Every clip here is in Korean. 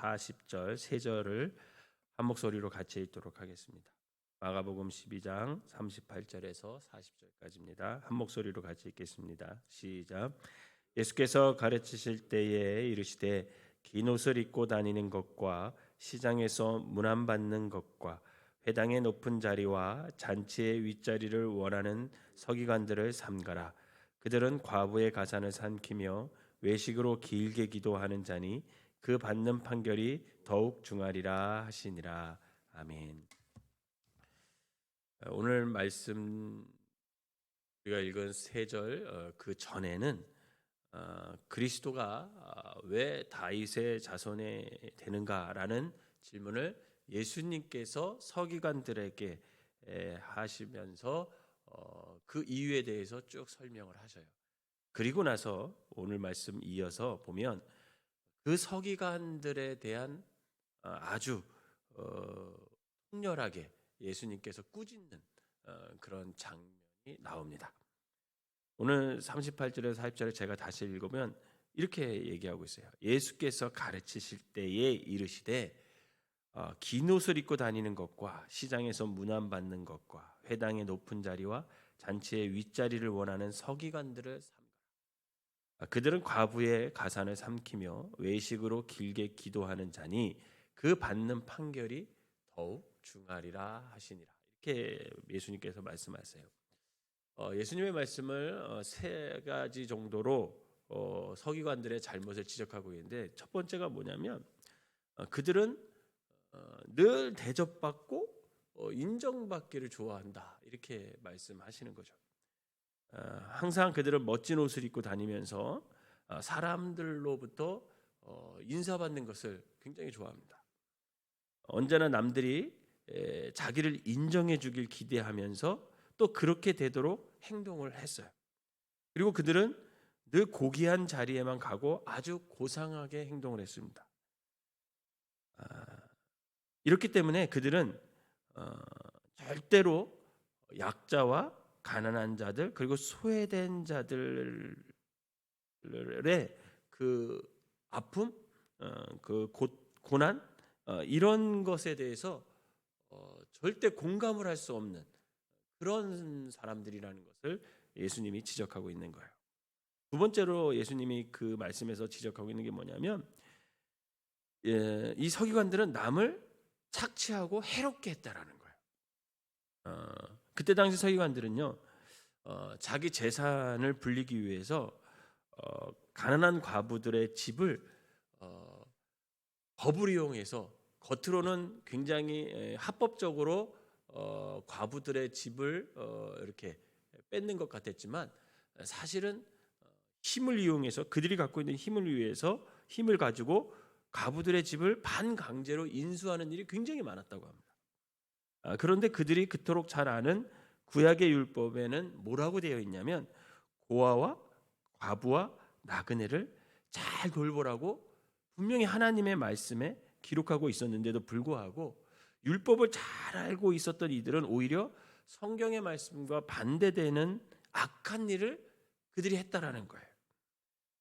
40절 세 절을 한 목소리로 같이 읽도록 하겠습니다. 마가복음 12장 38절에서 40절까지입니다. 한 목소리로 같이 읽겠습니다. 시작. 예수께서 가르치실 때에 이르시되 긴 옷을 입고 다니는 것과 시장에서 문안받는 것과 회당의 높은 자리와 잔치의 윗자리를 원하는 서기관들을 삼가라. 그들은 과부의 가산을 삼키며 외식으로 길게 기도하는 자니 그 받는 판결이 더욱 중하리라 하시니라. 아멘. 오늘 말씀 우리가 읽은 세 절 그 전에는 그리스도가 왜 다윗의 자손에 되는가라는 질문을 예수님께서 서기관들에게 하시면서 그 이유에 대해서 쭉 설명을 하셔요. 그리고 나서 오늘 말씀 이어서 보면 그 서기관들에 대한 아주 통렬하게 예수님께서 꾸짖는 그런 장면이 나옵니다. 오늘 38절에서 40절에 제가 다시 읽으면 이렇게 얘기하고 있어요. 예수께서 가르치실 때에 이르시되 긴 옷을 입고 다니는 것과 시장에서 문안받는 것과 회당의 높은 자리와 잔치의 윗자리를 원하는 서기관들을 삼가라. 그들은 과부의 가산을 삼키며 외식으로 길게 기도하는 자니 그 받는 판결이 더욱 중하리라 하시니라. 이렇게 예수님께서 말씀하세요. 예수님의 말씀을 세 가지 정도로 서기관들의 잘못을 지적하고 있는데, 첫 번째가 뭐냐면 그들은 늘 대접받고 인정받기를 좋아한다, 이렇게 말씀하시는 거죠. 항상 그들은 멋진 옷을 입고 다니면서 사람들로부터 인사받는 것을 굉장히 좋아합니다. 언제나 남들이 자기를 인정해 주길 기대하면서 또 그렇게 되도록 행동을 했어요. 그리고 그들은 늘 고귀한 자리에만 가고 아주 고상하게 행동을 했습니다. 이렇기 때문에 그들은 절대로 약자와 가난한 자들 그리고 소외된 자들의 그 아픔, 그 고난, 이런 것에 대해서 절대 공감을 할 수 없는 그런 사람들이라는 것을 예수님이 지적하고 있는 거예요. 두 번째로 예수님이 그 말씀에서 지적하고 있는 게 뭐냐면 이 서기관들은 남을 착취하고 해롭게 했다라는 거예요. 그때 당시 서기관들은요, 자기 재산을 불리기 위해서 가난한 과부들의 집을 법을 이용해서 겉으로는 굉장히 합법적으로 과부들의 집을 이렇게 뺏는 것 같았지만 사실은 힘을 이용해서, 그들이 갖고 있는 힘을 가지고 과부들의 집을 반강제로 인수하는 일이 굉장히 많았다고 합니다. 그런데 그들이 그토록 잘 아는 구약의 율법에는 뭐라고 되어 있냐면 고아와 과부와 나그네를 잘 돌보라고 분명히 하나님의 말씀에 기록하고 있었는데도 불구하고 율법을 잘 알고 있었던 이들은 오히려 성경의 말씀과 반대되는 악한 일을 그들이 했다라는 거예요.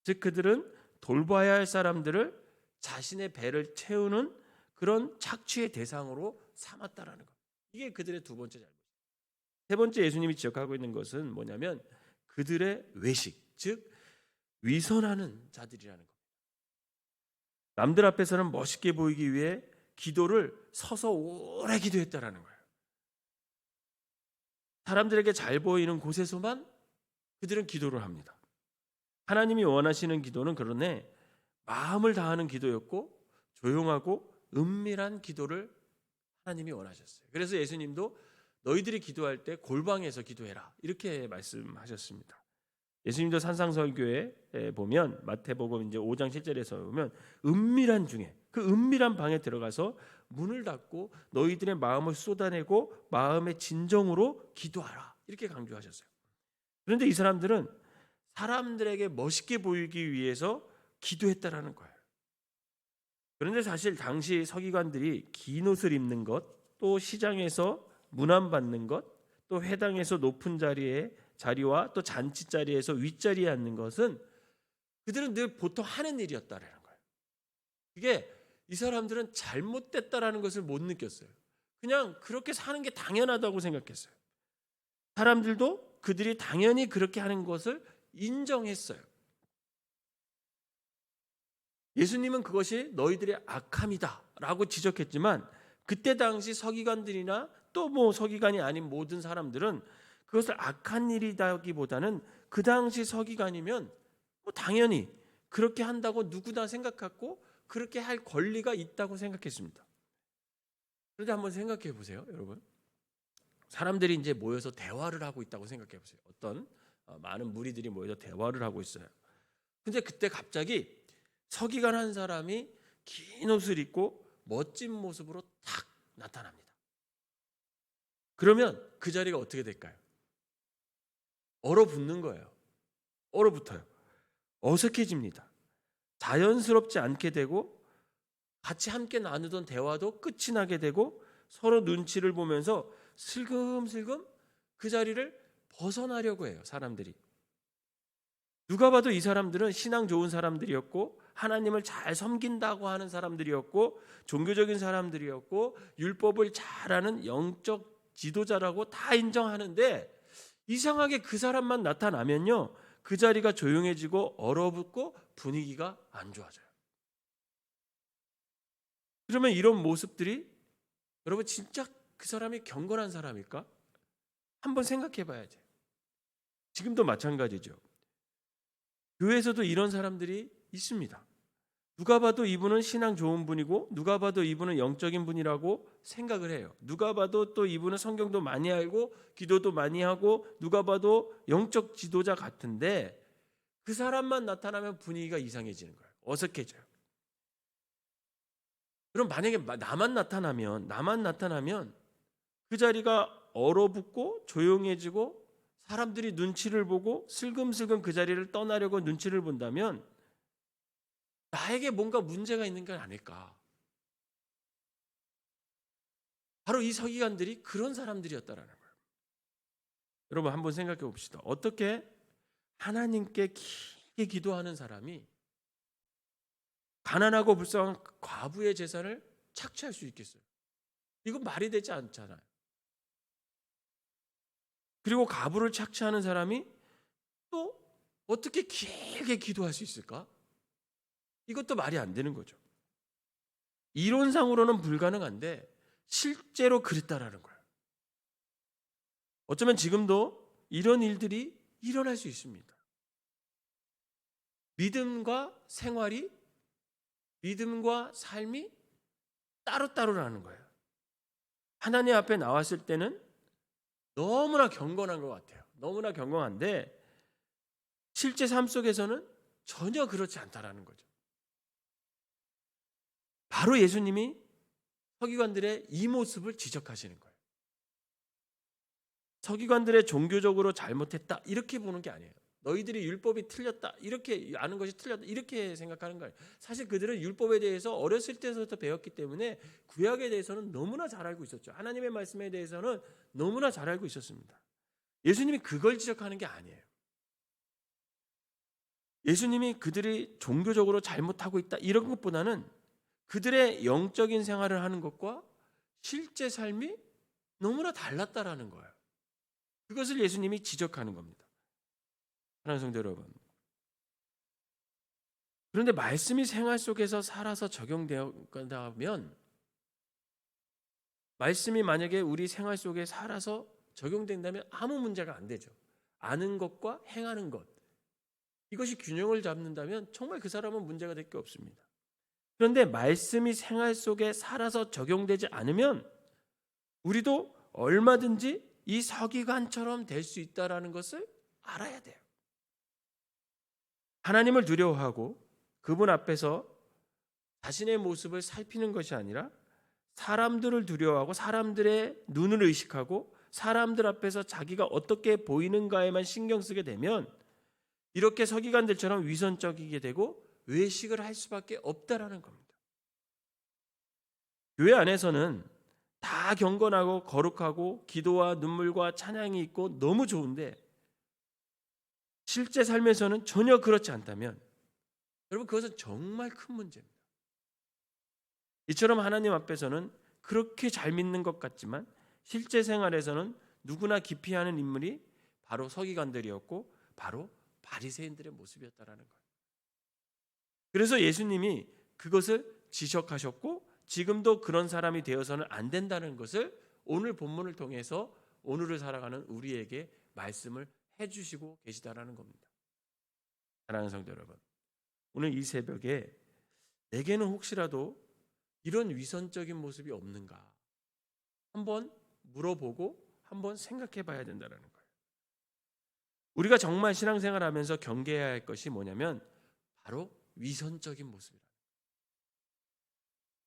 즉 그들은 돌봐야 할 사람들을 자신의 배를 채우는 그런 착취의 대상으로 삼았다라는 것. 이게 그들의 두 번째 잘못이에요. 세 번째 예수님이 지적하고 있는 것은 뭐냐면 그들의 외식, 즉 위선하는 자들이라는 겁니다. 남들 앞에서는 멋있게 보이기 위해 기도를 서서 오래 기도했다라는 거예요. 사람들에게 잘 보이는 곳에서만 그들은 기도를 합니다. 하나님이 원하시는 기도는 그러네 마음을 다하는 기도였고 조용하고 은밀한 기도를 하나님이 원하셨어요. 그래서 예수님도 너희들이 기도할 때 골방에서 기도해라, 이렇게 말씀하셨습니다. 예수님도 산상설교에 보면 마태복음 이제 5장 7절에서 보면 은밀한 중에 그 은밀한 방에 들어가서 문을 닫고 너희들의 마음을 쏟아내고 마음의 진정으로 기도하라, 이렇게 강조하셨어요. 그런데 이 사람들은 사람들에게 멋있게 보이기 위해서 기도했다라는 거예요. 그런데 사실 당시 서기관들이 긴 옷을 입는 것, 또 시장에서 문안받는 것, 또 회당에서 높은 자리와 또 잔치 자리에서 윗자리에 앉는 것은 그들은 늘 보통 하는 일이었다라는 거예요. 그게 이 사람들은 잘못됐다라는 것을 못 느꼈어요. 그냥 그렇게 사는 게 당연하다고 생각했어요. 사람들도 그들이 당연히 그렇게 하는 것을 인정했어요. 예수님은 그것이 너희들의 악함이다라고 지적했지만 그때 당시 서기관들이나 또 뭐 서기관이 아닌 모든 사람들은 그것을 악한 일이다기보다는 그 당시 서기관이면 뭐 당연히 그렇게 한다고 누구나 생각했고 그렇게 할 권리가 있다고 생각했습니다. 그런데 한번 생각해 보세요, 여러분. 사람들이 이제 모여서 대화를 하고 있다고 생각해 보세요. 어떤 많은 무리들이 모여서 대화를 하고 있어요. 근데 그때 갑자기 서기관 한 사람이 긴 옷을 입고 멋진 모습으로 탁 나타납니다. 그러면 그 자리가 어떻게 될까요? 얼어붙는 거예요. 얼어붙어요. 어색해집니다. 자연스럽지 않게 되고 같이 함께 나누던 대화도 끝이 나게 되고 서로 눈치를 보면서 슬금슬금 그 자리를 벗어나려고 해요, 사람들이. 누가 봐도 이 사람들은 신앙 좋은 사람들이었고 하나님을 잘 섬긴다고 하는 사람들이었고 종교적인 사람들이었고 율법을 잘 아는 영적 지도자라고 다 인정하는데 이상하게 그 사람만 나타나면요, 그 자리가 조용해지고 얼어붙고 분위기가 안 좋아져요. 그러면 이런 모습들이 여러분 진짜 그 사람이 경건한 사람일까? 한번 생각해 봐야 돼요. 지금도 마찬가지죠. 교회에서도 이런 사람들이 있습니다. 누가 봐도 이분은 신앙 좋은 분이고 누가 봐도 이분은 영적인 분이라고 생각을 해요. 누가 봐도 또 이분은 성경도 많이 알고 기도도 많이 하고 누가 봐도 영적 지도자 같은데 그 사람만 나타나면 분위기가 이상해지는 거예요. 어색해져요. 그럼 만약에 나만 나타나면 그 자리가 얼어붙고 조용해지고 사람들이 눈치를 보고 슬금슬금 그 자리를 떠나려고 눈치를 본다면 나에게 뭔가 문제가 있는 건 아닐까. 바로 이 서기관들이 그런 사람들이었다라는 거예요. 여러분 한번 생각해 봅시다. 어떻게 하나님께 길게 기도하는 사람이 가난하고 불쌍한 과부의 재산을 착취할 수 있겠어요? 이건 말이 되지 않잖아요. 그리고 과부를 착취하는 사람이 또 어떻게 길게 기도할 수 있을까? 이것도 말이 안 되는 거죠. 이론상으로는 불가능한데 실제로 그랬다라는 거예요. 어쩌면 지금도 이런 일들이 일어날 수 있습니다. 믿음과 생활이, 믿음과 삶이 따로따로라는 거예요. 하나님 앞에 나왔을 때는 너무나 경건한 것 같아요. 너무나 경건한데 실제 삶 속에서는 전혀 그렇지 않다라는 거죠. 바로 예수님이 서기관들의 이 모습을 지적하시는 거예요. 서기관들의 종교적으로 잘못했다 이렇게 보는 게 아니에요. 너희들이 율법이 틀렸다 이렇게 아는 것이 틀렸다 이렇게 생각하는 거예요. 사실 그들은 율법에 대해서 어렸을 때부터 배웠기 때문에 구약에 대해서는 너무나 잘 알고 있었죠. 하나님의 말씀에 대해서는 너무나 잘 알고 있었습니다. 예수님이 그걸 지적하는 게 아니에요. 예수님이 그들이 종교적으로 잘못하고 있다 이런 것보다는 그들의 영적인 생활을 하는 것과 실제 삶이 너무나 달랐다라는 거예요. 그것을 예수님이 지적하는 겁니다. 사랑하는 성도 여러분. 그런데 말씀이 생활 속에서 살아서 적용된다면 말씀이 만약에 우리 생활 속에 살아서 적용된다면 아무 문제가 안 되죠. 아는 것과 행하는 것. 이것이 균형을 잡는다면 정말 그 사람은 문제가 될 게 없습니다. 그런데 말씀이 생활 속에 살아서 적용되지 않으면 우리도 얼마든지 이 서기관처럼 될 수 있다는 것을 알아야 돼요. 하나님을 두려워하고 그분 앞에서 자신의 모습을 살피는 것이 아니라 사람들을 두려워하고 사람들의 눈을 의식하고 사람들 앞에서 자기가 어떻게 보이는가에만 신경 쓰게 되면 이렇게 서기관들처럼 위선적이게 되고 외식을 할 수밖에 없다라는 겁니다. 교회 안에서는 다 경건하고 거룩하고 기도와 눈물과 찬양이 있고 너무 좋은데 실제 삶에서는 전혀 그렇지 않다면 여러분 그것은 정말 큰 문제입니다. 이처럼 하나님 앞에서는 그렇게 잘 믿는 것 같지만 실제 생활에서는 누구나 기피하는 인물이 바로 서기관들이었고 바로 바리새인들의 모습이었다라는 거예요. 그래서 예수님이 그것을 지적하셨고 지금도 그런 사람이 되어서는 안 된다는 것을 오늘 본문을 통해서 오늘을 살아가는 우리에게 말씀을 해주시고 계시다라는 겁니다. 사랑하는 성도 여러분, 오늘 이 새벽에 내게는 혹시라도 이런 위선적인 모습이 없는가 한번 물어보고 한번 생각해 봐야 된다는 거예요. 우리가 정말 신앙생활하면서 경계해야 할 것이 뭐냐면 바로 위선적인 모습이다.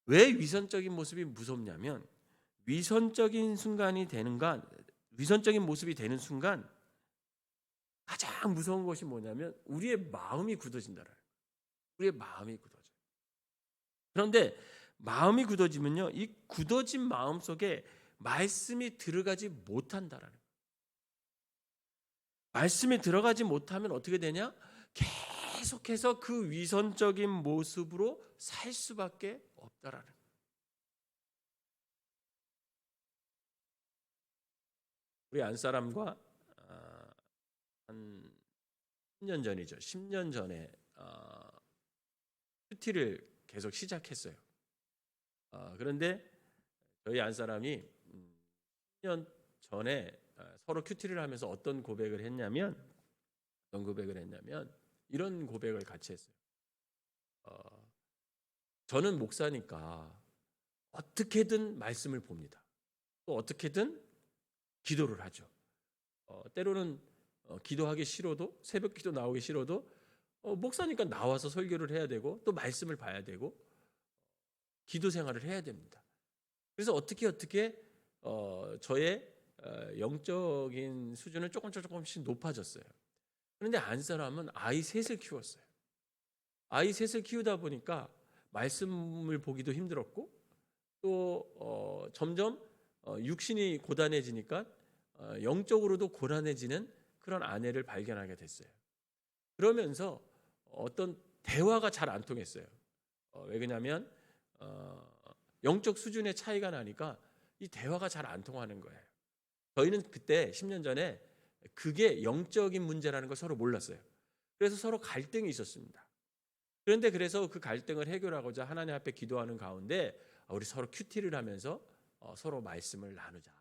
왜 위선적인 모습이 무섭냐면 위선적인 모습이 되는 순간 가장 무서운 것이 뭐냐면 우리의 마음이 굳어진다는 거예요. 우리의 마음이 굳어져요. 그런데 마음이 굳어지면요, 이 굳어진 마음 속에 말씀이 들어가지 못한다라는 거예요. 말씀이 들어가지 못하면 어떻게 되냐? 계속해서 그 위선적인 모습으로 살 수밖에 없다라는 거예요. 우리 안사람과 한 10년 전이죠. 10년 전에 큐티를 계속 시작했어요. 그런데 저희 안사람이 10년 전에 서로 큐티를 하면서 어떤 고백을 했냐면 이런 고백을 같이 했어요. 저는 목사니까 어떻게든 말씀을 봅니다. 또 어떻게든 기도를 하죠. 때로는 기도하기 싫어도 새벽 기도 나오기 싫어도 목사니까 나와서 설교를 해야 되고 또 말씀을 봐야 되고 기도 생활을 해야 됩니다. 그래서 어떻게 저의 영적인 수준은 조금씩 높아졌어요. 그런데 안 사람은 아이 셋을 키웠어요. 아이 셋을 키우다 보니까 말씀을 보기도 힘들었고 또 점점 육신이 고단해지니까 영적으로도 고단해지는 그런 아내를 발견하게 됐어요. 그러면서 어떤 대화가 잘 안 통했어요. 왜 그러냐면 영적 수준의 차이가 나니까 이 대화가 잘 안 통하는 거예요. 저희는 그때 10년 전에 그게 영적인 문제라는 걸 서로 몰랐어요. 그래서 서로 갈등이 있었습니다. 그런데 그래서 그 갈등을 해결하고자 하나님 앞에 기도하는 가운데 우리 서로 큐티를 하면서 서로 말씀을 나누자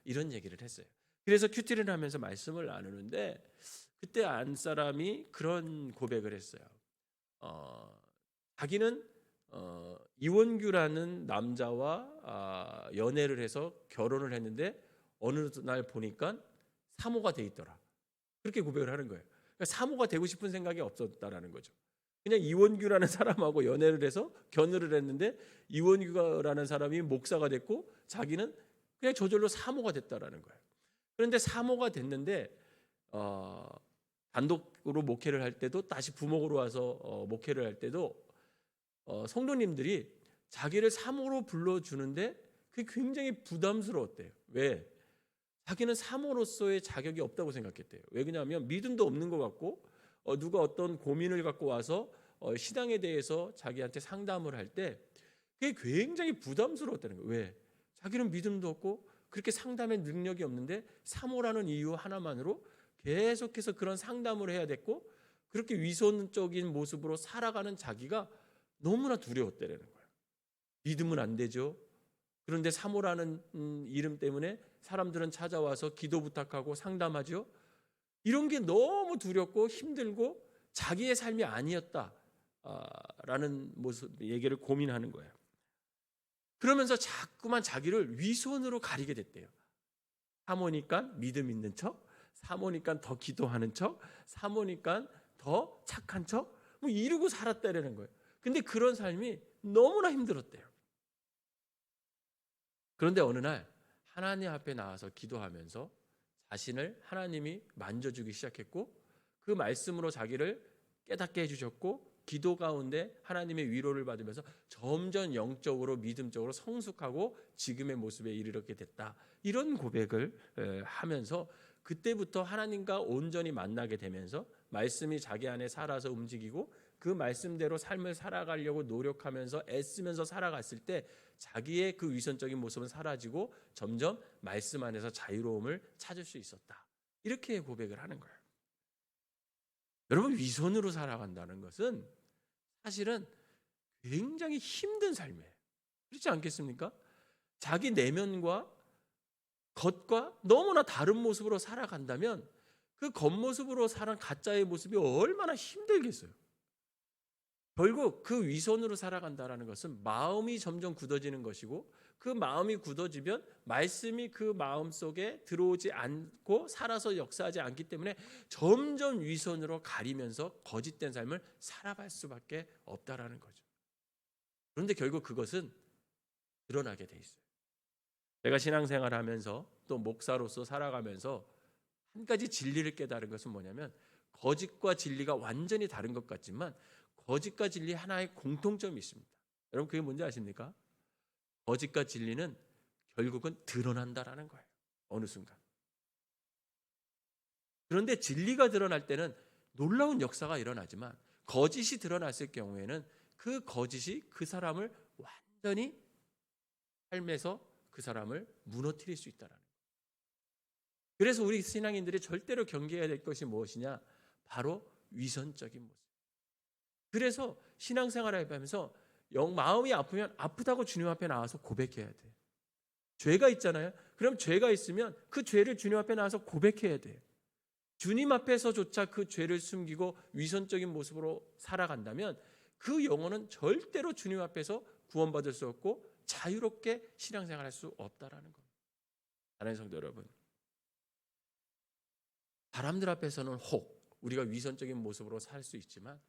이런 얘기를 했어요. 그래서 큐티를 하면서 말씀을 나누는데 그때 안 사람이 그런 고백을 했어요. 자기는 이원규라는 남자와 연애를 해서 결혼을 했는데 어느 날 보니까 사모가 돼 있더라. 그렇게 고백을 하는 거예요. 그러니까 사모가 되고 싶은 생각이 없었다라는 거죠. 그냥 이원규라는 사람하고 연애를 해서 견우를 했는데 이원규라는 사람이 목사가 됐고 자기는 그냥 저절로 사모가 됐다라는 거예요. 그런데 사모가 됐는데 단독으로 목회를 할 때도 다시 부목으로 와서 목회를 할 때도 성도님들이 자기를 사모로 불러주는데 그게 굉장히 부담스러웠대요. 왜? 자기는 사모로서의 자격이 없다고 생각했대요. 왜 그러냐면 믿음도 없는 것 같고 누가 어떤 고민을 갖고 와서 신앙에 대해서 자기한테 상담을 할 때 그게 굉장히 부담스러웠다는 거예요. 왜? 자기는 믿음도 없고 그렇게 상담의 능력이 없는데 사모라는 이유 하나만으로 계속해서 그런 상담을 해야 됐고 그렇게 위선적인 모습으로 살아가는 자기가 너무나 두려웠다는 거예요. 믿으면 안 되죠. 그런데 사모라는 이름 때문에 사람들은 찾아와서 기도 부탁하고 상담하죠. 이런 게 너무 두렵고 힘들고 자기의 삶이 아니었다라는 모습 얘기를 고민하는 거예요. 그러면서 자꾸만 자기를 위선으로 가리게 됐대요. 사모니까 믿음 있는 척, 사모니까 더 기도하는 척, 사모니까 더 착한 척, 뭐 이러고 살았다라는 거예요. 근데 그런 삶이 너무나 힘들었대요. 그런데 어느 날 하나님 앞에 나와서 기도하면서 자신을 하나님이 만져주기 시작했고 그 말씀으로 자기를 깨닫게 해주셨고 기도 가운데 하나님의 위로를 받으면서 점점 영적으로 믿음적으로 성숙하고 지금의 모습에 이르게 됐다. 이런 고백을 하면서 그때부터 하나님과 온전히 만나게 되면서 말씀이 자기 안에 살아서 움직이고 그 말씀대로 삶을 살아가려고 노력하면서 애쓰면서 살아갔을 때 자기의 그 위선적인 모습은 사라지고 점점 말씀 안에서 자유로움을 찾을 수 있었다. 이렇게 고백을 하는 거예요. 여러분, 위선으로 살아간다는 것은 사실은 굉장히 힘든 삶이에요. 그렇지 않겠습니까? 자기 내면과 겉과 너무나 다른 모습으로 살아간다면 그 겉모습으로 살아간 가짜의 모습이 얼마나 힘들겠어요. 결국 그 위선으로 살아간다는 것은 마음이 점점 굳어지는 것이고, 그 마음이 굳어지면 말씀이 그 마음 속에 들어오지 않고 살아서 역사하지 않기 때문에 점점 위선으로 가리면서 거짓된 삶을 살아갈 수밖에 없다라는 거죠. 그런데 결국 그것은 드러나게 돼 있어요. 제가 신앙생활을 하면서 또 목사로서 살아가면서 한 가지 진리를 깨달은 것은 뭐냐면, 거짓과 진리가 완전히 다른 것 같지만 거짓과 진리 하나의 공통점이 있습니다. 여러분, 그게 뭔지 아십니까? 거짓과 진리는 결국은 드러난다라는 거예요. 어느 순간. 그런데 진리가 드러날 때는 놀라운 역사가 일어나지만, 거짓이 드러났을 경우에는 그 거짓이 그 사람을 완전히 삶에서 그 사람을 무너뜨릴 수 있다는 거예요. 그래서 우리 신앙인들이 절대로 경계해야 될 것이 무엇이냐? 바로 위선적인 모습. 그래서 신앙생활을 하면서 마음이 아프면 아프다고 주님 앞에 나와서 고백해야 돼요. 죄가 있잖아요. 그럼 죄가 있으면 그 죄를 주님 앞에 나와서 고백해야 돼요. 주님 앞에서조차 그 죄를 숨기고 위선적인 모습으로 살아간다면 그 영혼은 절대로 주님 앞에서 구원받을 수 없고 자유롭게 신앙생활할 수 없다라는 겁니다. 사랑하는 성도 여러분, 사람들 앞에서는 혹 우리가 위선적인 모습으로 살 수 있지만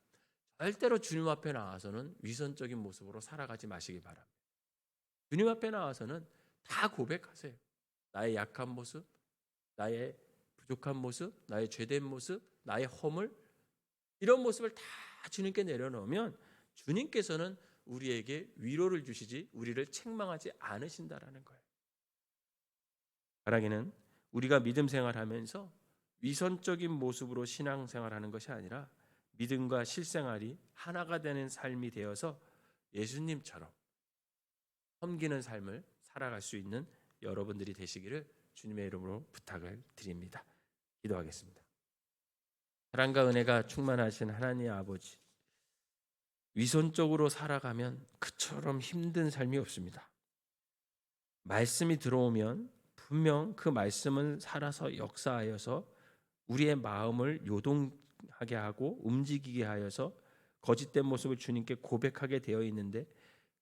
절대로 주님 앞에 나와서는 위선적인 모습으로 살아가지 마시기 바랍니다. 주님 앞에 나와서는 다 고백하세요. 나의 약한 모습, 나의 부족한 모습, 나의 죄된 모습, 나의 허물, 이런 모습을 다 주님께 내려놓으면 주님께서는 우리에게 위로를 주시지 우리를 책망하지 않으신다라는 거예요. 바라기는 우리가 믿음 생활하면서 위선적인 모습으로 신앙생활하는 것이 아니라 믿음과 실생활이 하나가 되는 삶이 되어서 예수님처럼 섬기는 삶을 살아갈 수 있는 여러분들이 되시기를 주님의 이름으로 부탁을 드립니다. 기도하겠습니다. 사랑과 은혜가 충만하신 하나님 아버지, 위선적으로 살아가면 그처럼 힘든 삶이 없습니다. 말씀이 들어오면 분명 그 말씀은 살아서 역사하여서 우리의 마음을 요동하게 하고 움직이게 하여서 거짓된 모습을 주님께 고백하게 되어 있는데,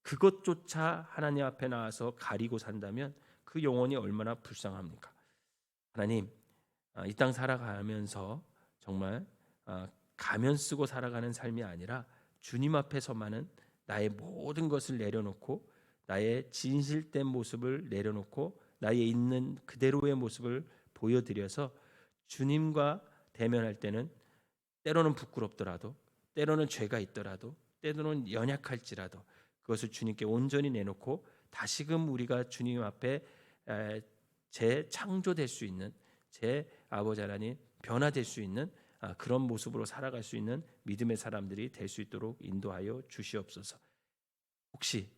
그것조차 하나님 앞에 나와서 가리고 산다면 그 영혼이 얼마나 불쌍합니까? 하나님, 이 땅 살아가면서 정말 가면 쓰고 살아가는 삶이 아니라 주님 앞에서만은 나의 모든 것을 내려놓고 나의 진실된 모습을 내려놓고 나의 있는 그대로의 모습을 보여드려서 주님과 대면할 때는 때로는 부끄럽더라도, 때로는 죄가 있더라도, 때로는 연약할지라도 그것을 주님께 온전히 내놓고 다시금 우리가 주님 앞에 재창조될 수 있는, 제 아버지 하나님 변화될 수 있는 그런 모습으로 살아갈 수 있는 믿음의 사람들이 될 수 있도록 인도하여 주시옵소서. 혹시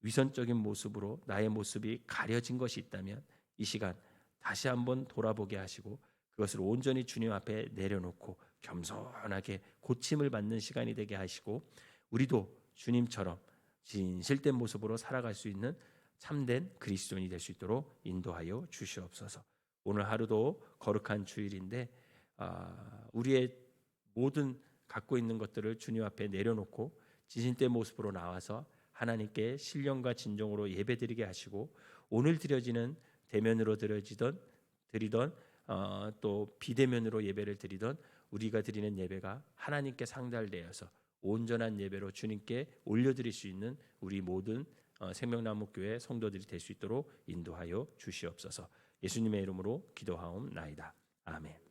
위선적인 모습으로 나의 모습이 가려진 것이 있다면 이 시간 다시 한번 돌아보게 하시고 그것을 온전히 주님 앞에 내려놓고 겸손하게 고침을 받는 시간이 되게 하시고, 우리도 주님처럼 진실된 모습으로 살아갈 수 있는 참된 그리스도인이 될 수 있도록 인도하여 주시옵소서. 오늘 하루도 거룩한 주일인데 우리의 모든 갖고 있는 것들을 주님 앞에 내려놓고 진실된 모습으로 나와서 하나님께 신령과 진정으로 예배드리게 하시고, 오늘 드려지는 대면으로 드리던 또 비대면으로 예배를 드리던 우리가 드리는 예배가 하나님께 상달되어서 온전한 예배로 주님께 올려드릴 수 있는 우리 모든 생명나무교회 성도들이 될 수 있도록 인도하여 주시옵소서. 예수님의 이름으로 기도하옵나이다. 아멘.